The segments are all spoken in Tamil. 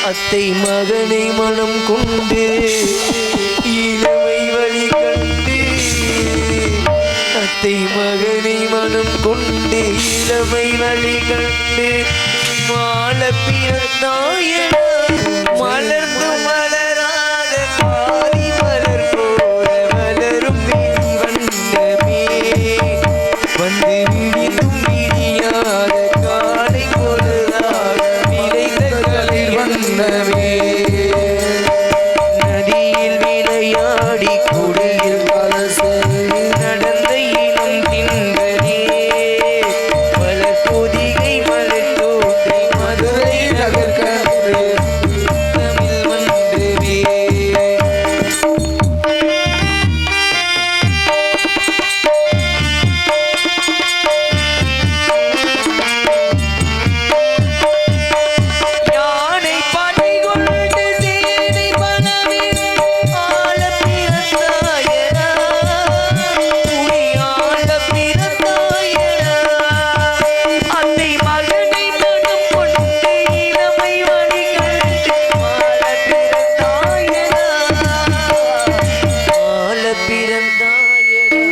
அத்தை மகனை மனம் கொண்டு இளமை வழி கண்டு அத்தை மகனை மனம் கொண்டு இளமை வழி கண்டு மால பிறந்தாயன மலர்ந்து மலராத பாதி மலர் போல மலரும் வண்ணமே வந்து விடியும் விடியாத காலை பொழுதாக விளைந்த கலை வண்ணமே நதியில் விளையாடி குடியில் பலசு நடந்த இளம் திங்களே மலர் பொதிகை மலர் தோன்றி மதுரை நகர் கன்று தமிழ் வந்தவே யானை படை கொண்டு சேனை பணவில் ஆள பிறந்தாயடா புலி ஆள பிறந்தாயடா அத்தை மகனை மனம் கொண்டு இளமை வழி கண்டு ஆள பிறந்தாயடா ஆள பிறந்தாயடா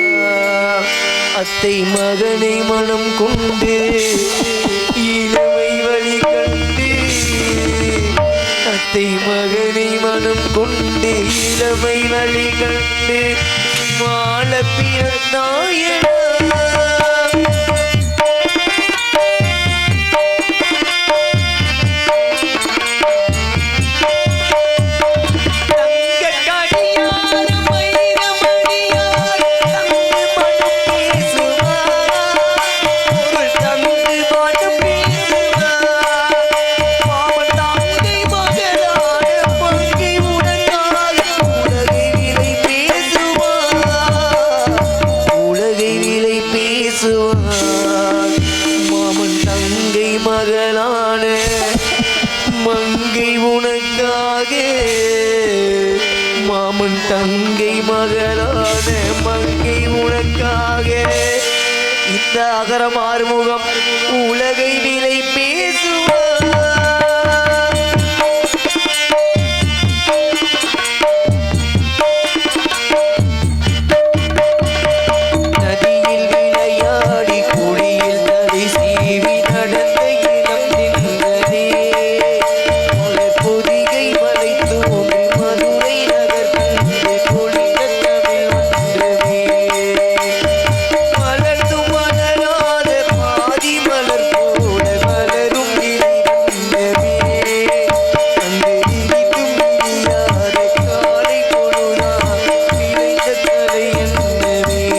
அத்தை மகனை மனம் கொண்டு இளமை வழி கண்டு அத்தை மகனை மனம் கொண்டு இளமை வழி கண்டு மால பிறந்தாயடா மாமன் தங்கை மகளான மங்கை உனக்காக மாமன் தங்கை மகளான மங்கை உனக்காக இந்த அகரம் ஆறுமுகம் உலகை விலை பேசுவார் நதியில் விளையாடி குடியில் தலை சீவி நடந்த இளம் திங்களே மலர் பொதிகை மலை தோன்றி மதுரை நகர் கண்டு பொழிந்த தமிழ் வந்தவே மலர்ந்து மலராத பாதி மலர் போல மலரும் விழி வந்தவே வந்து விழிக்கும் விழியாத காலை பொழுதாக விளைந்த தலை என்னவே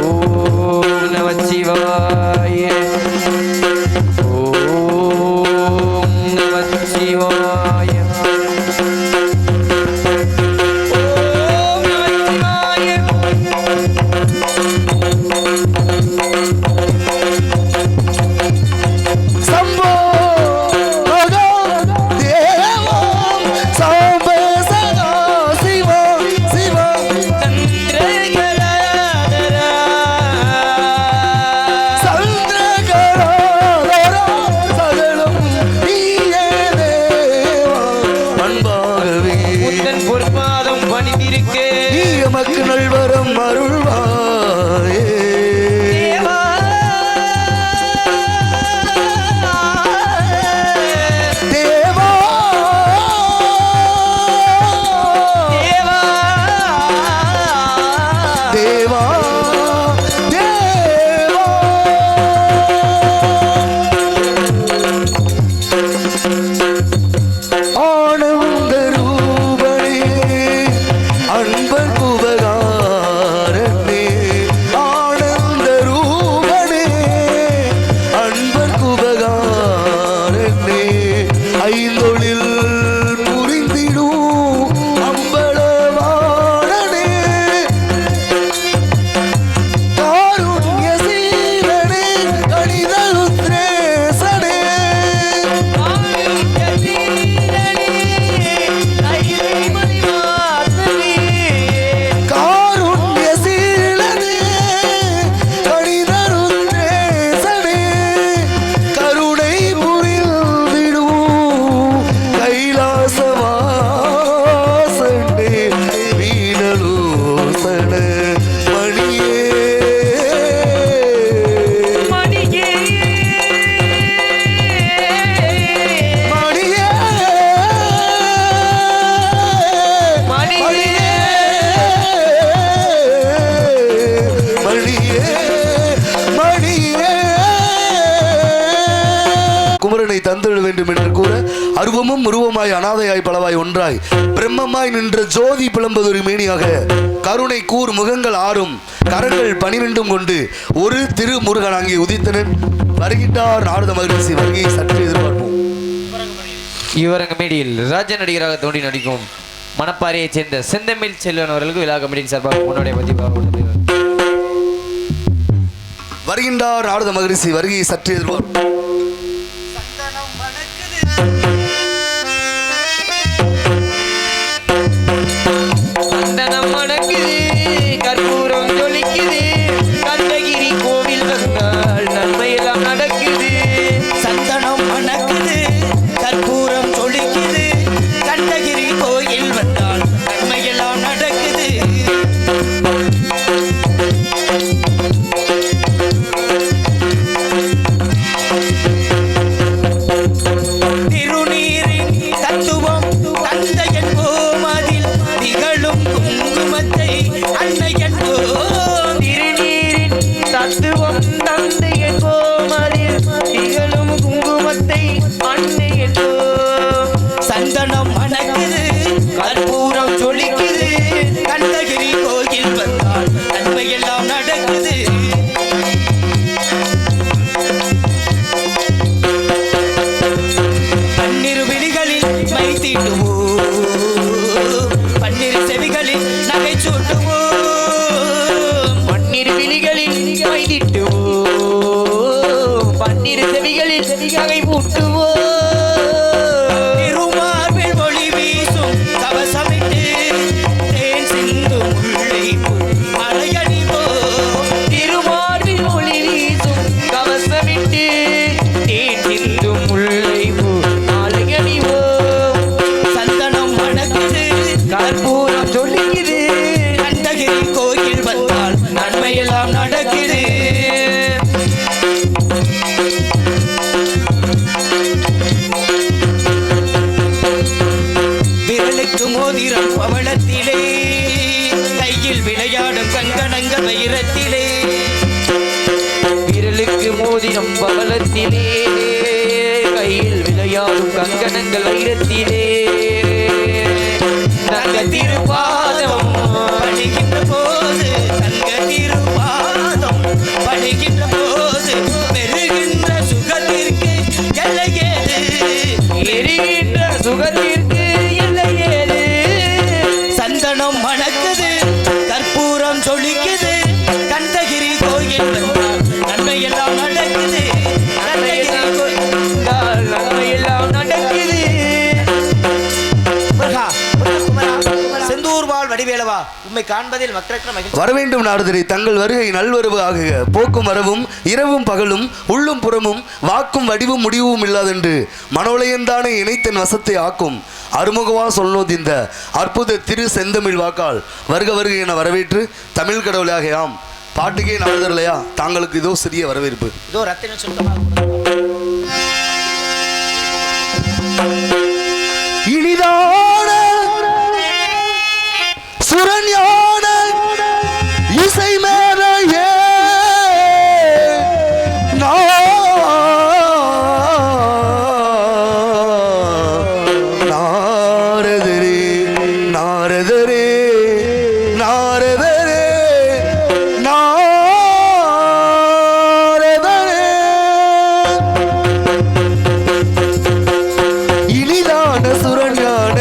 ஓம் நமச்சிவாய ஓம் நமச்சிவாய ஓம் நமச்சிவாய சம்போ மகா தேவோ சம்ப சதா சிவோ சிவோ சந்திரகலாதரா சந்திரகலாதரா தந்துவிட வேண்டும் என்று கூற அருவமும் உருவமாய் அனாதையாய் பலவாய் ஒன்றாய் பிரம்மமாய் நின்ற ஜோதி பிளம்பதொரு மேனியாக கருணை கூர் முகங்கள் ஆறும் கரங்கள் 12 கொண்டு ஒரு திருமுருகன் அங்கே உதித்தனன் வருகின்றார் நாரத மகரிஷி வருகையை சற்று எதிர்பார்ப்போம். இவரங்க மேடியில் ராஜ நடிகராக தோண்டி நடிக்கும் மணப்பாறையைச் சேர்ந்த செந்தமிழ் செல்வன் அவர்களுக்கு விழா கமிட்டியின் சார்பாக முன்னோடைய பதிவு வருகின்றார் நாரத மகரிஷி வருகையை சற்று எதிர்பார்ப்போம். சந்தனம் மணக்குது கற்பூரம் ஜொலிக்குது கந்தகிரி கோவில் வந்தால் நன்மையெல்லாம் நடக்குது. சந்தனம் மணக்குது கற்பூரம் ஜொலிக்குது கந்தகிரி கோயில் வந்தால் நன்மையெல்லாம் நடக்குது. திருநீரின் தத்துவம் தந்தை என்போம் அதில் திகழும் குங்குமத்தை அன்னை என்போம். திருநீரின் தத்துவம் தந்தை என்போம் அதில் திகழும் குங்குமத்தை அன்னை என்போம். சந்தனம் மணக்குது கற்பூரம் ஜொலிக்குது கந்தகிரி கோயில் வந்தால் நன்மையெல்லாம் நடக்குது. பன்னிரு விழிகளில் மை தீட்டுவோம் பன்னிரு செவிகளில் நகை சூட்டுவோம். பன்னிரு விழிகளில் மைதிட்டுவோம் பன்னிரு செவிகளில் நகை பூட்டுவோம். திருமார்பில் ஒளி வீசும் கவசமிட்டு தேன் சிந்தும் முல்லைப்பூ மலையணிவோம். திருமார்பில் ஒளி வீசும் கவசமிட்டு தேன் சிந்தும் முல்லைப்பூ மாலை அணிவோம். சந்தனம் மணக்குது கற்பூரம் ஜொலிக்குது கந்தகிரி கோயில் வந்தால் நன்மையெல்லாம் நடக்குது. விரலுக்கு மோதிரம் பவளத்திலே கையில் விளையாடும் கங்கணங்க வைரத்திலே. விரலுக்கு மோதிரம் பவளத்திலே கையில் விளையாடும் கங்கணங்கள் வைரத்திலே. தங்க திருப்பாதம் பணிகின்ற போது தங்க திருப்பாதம் பணிகின்ற போது பெறுகின்ற சுகத்திற்கு எல்லையேது. எரிகின்ற சுகத்திற்கு எல்லை ஏது. சந்தனம் மணக்குது கற்பூரம் ஜொலிக்குது கந்தகிரி கோயில் வந்தால் நன்மையெல்லாம் நடக்குது. கந்தகிரி கோயில் நன்மையெல்லாம் நடக்குது. முருகா, செந்தூர் வாழ் வடிவேலவா உம்மை காண்பதில் மக்களுக்கு மகிழ்ச்சி. வரவேண்டும் நாரதரை தங்கள் வருகை நல்வரவு ஆகுக. போக்கும் வரவும் இரவும் பகலும் உள்ளும் புறமும் வாக்கும் வடிவும் முடிவும் இல்லாதென்று மனோலயந்தானே இணைத்தன் வசத்தை ஆக்கும் அருமுகவா சொல்லோது இந்த அற்புத திரு செந்தமிழ் வாக்கால் வருக வருக என வரவேற்று தமிழ் கடவுளாக யாம் பாட்டுக்கே நாரதர் இல்லையா தாங்களுக்கு இதோ சிறிய வரவேற்பு. இதோ ரத்தின சுத்தமாக இனிதான சுரஞான இசை மேலையே நாரதரே நாரதரே நாரதரே நாரதரே இனிதான சுரஞான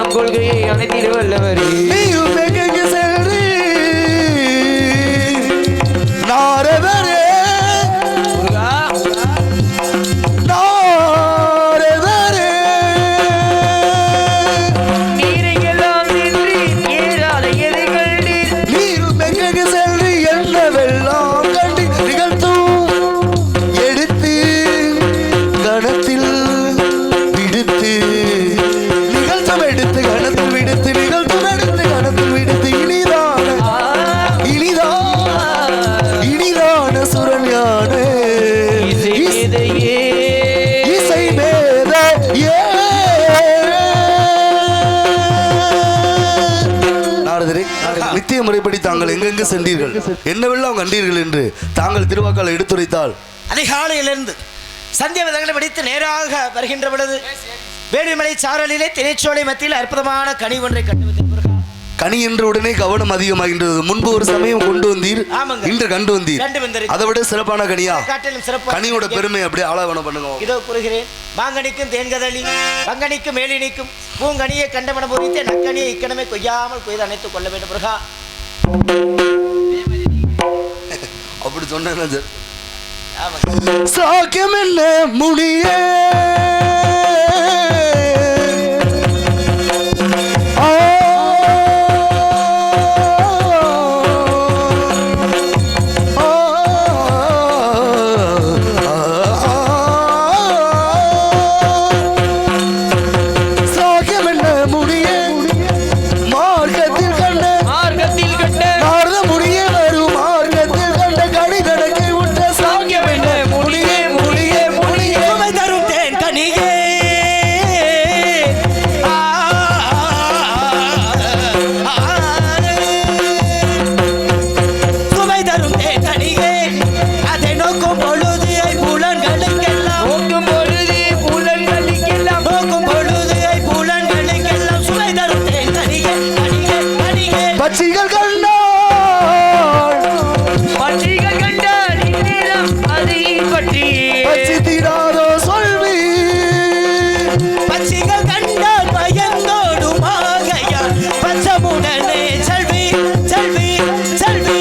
என் கொள்கையை அனைத்திட வல்லவரே. நீயும் எங்கெங்கு சென்று நாரதரே நாரதரே நீரையெல்லாம் நின்று ஏறாத எதை கண்டீர். நீரும் எங்கெங்கு சென்று என்னவெல்லாம் கண்டு நிகழ்த்தும் எடுத்து கணத்தில் விடுத்து நிகழ்த்தும் எடுத்து கணத்தில் விடுத்து நிகழ்த்தும் எடுத்து கணத்தில் விடுத்து இனிதான சுரஞான இசை மேத நாரதரே, நித்திய முறைப்படி தாங்கள் எங்கெங்கு சென்றீர்கள் என்னவெல்லாம் கண்டீர்கள் என்று தாங்கள் திருவாக்கால் எடுத்துரைத்தால் அதிகாலையிலிருந்து சந்திய விதங்களை படித்து நேராக வருகின்ற பொழுது வேலுமலை சாரலிலே திரைச்சோலை மத்தியில் அற்புதமான கனி ஒன்றை கண்டுவதில் கனி என்ற உடனே கவனம் அதிகமாகின்றது. முன்பு ஒரு சமயம் கொண்டு வந்தீர், ஆமாங்க. இன்று கண்டு வந்தீர். கண்டு வந்திருக்கு. அதை விட சிறப்பான கனியா? காட்டிலும் சிறப்பு. கனியோட பெருமை அப்படியே ஆளாவணம் பண்ணுங்க. இதோ கூறுகிறேன். மாங்கனிக்கும் தேன்கதளி பங்கனிக்கும் மேலினிக்கும் பூங்கனியை கண்டமன பொறித்து நக்கனியை இக்கணமே கொய்யாமல் கொய்து அணைத்துக் கொள்ள வேண்டும் முருகா. அப்படி சொன்னேன் சார். ஆமாங்க. சாக்கியம் என்ன முடியே பட்சிகள் கண்டால் இந்நேரம் அதை பற்றி பட்சித்திடாதோ சொல்வி பட்சிகள் கண்டால் பயந்தோடுமாகையால் பச்சமுடனே செல்வி செல்வி செல்வி.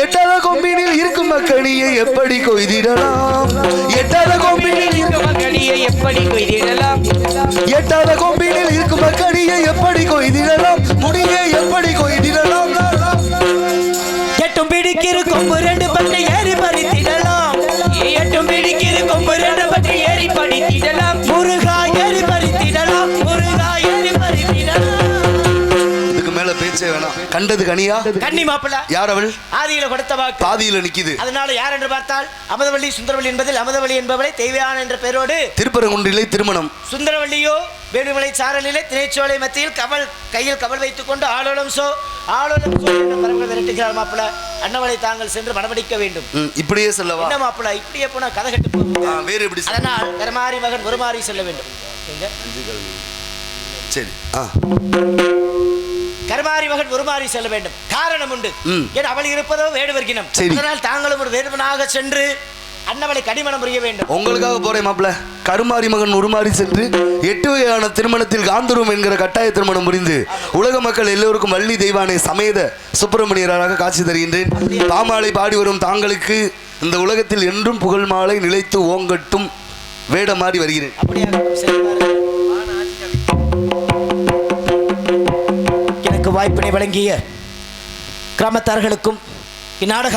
எட்டாத கொம்பினில் இருக்கும் மக்களியை எப்படி கொய்திடலாம்? எட்டாத கொம்பினில் இருக்கும் மக்களியை எப்படி கொய்திடலாம்? எட்டாத கொம்பினில் இருக்கும் மக்களியை எப்படி கொய்திடலாம்? முடியை எப்படி கொய்திடலாம்? எட்டும் பிடிக்கிற கொம்பு ரெண்டு பட்டு ஏறி பறித்திடலாம். எட்டும் பிடிக்கிற கொம்பு ரெண்டு பட்டு ஏறி படித்திடலாம். முருகா ஏறி பறித்திடலாம். முருகா ஏறி பறித்திடலாம். இதுக்கு மேல பேச்சே வேணாம். கண்டது கனியா? கன்னி மாப்பிள்ள. யார் அவள்? ஆதியில கொடுத்த வாக்கு பாதியில நிக்குது. அதனால யார் என்று பார்த்தால் அமுதவள்ளி சுந்தரவள்ளி என்பதில் அமுதவள்ளி என்பவளை தெய்வயான என்ற பெயரோடு திருப்பரங்குன்றிலே திருமணம். சுந்தரவள்ளியோ வேலுமலை சாரலிலே திரைச்சோலை மத்தியில் கையில் கவல் வைத்துக் கொண்டு ஆளோலம் சோ என்று பரவ விரட்டுகிறார் மாப்பிள்ள. அண்ணவளை தாங்கள் சென்று மணமடிக்க வேண்டும். இப்படியே சொல்லவா? என்ன மாப்பிள்ள இப்படியே போனா கதை கட்டு போகுது. வேற எப்படி? அதனால் கருமாரி மகன் ஒருமாறி செல்ல வேண்டும். சரி. கருமாரி மகன் ஒருமாறி செல்ல வேண்டும். காரணம் உண்டு. ஏன் அவள் இருப்பதோ வேடுவர்கினம். அதனால் தாங்களும் ஒரு வேடுவனாக சென்று அண்ணவளை கடிமணம் புரிய வேண்டும். உங்களுக்காக போறேன் மாப்பிள்ள. கருமாரி மகன் உருமாறி சென்று 8 வகையான திருமணத்தில் காந்தூரம் என்கிற கட்டாய திருமணம் புரிந்து உலக மக்கள் எல்லோருக்கும் வள்ளி தெய்வானை சமேத சுப்பிரமணியராக காட்சி தருகின்றேன். பாமாலை பாடி வரும் தாங்களுக்கு இந்த உலகத்தில் என்றும் புகழ் மாலை நிலைத்து ஓங்கட்டும் வேடமாடி வருகிறேன். எனக்கு வாய்ப்பினை வழங்கிய கிராமத்தார்களுக்கும் இந்நாடக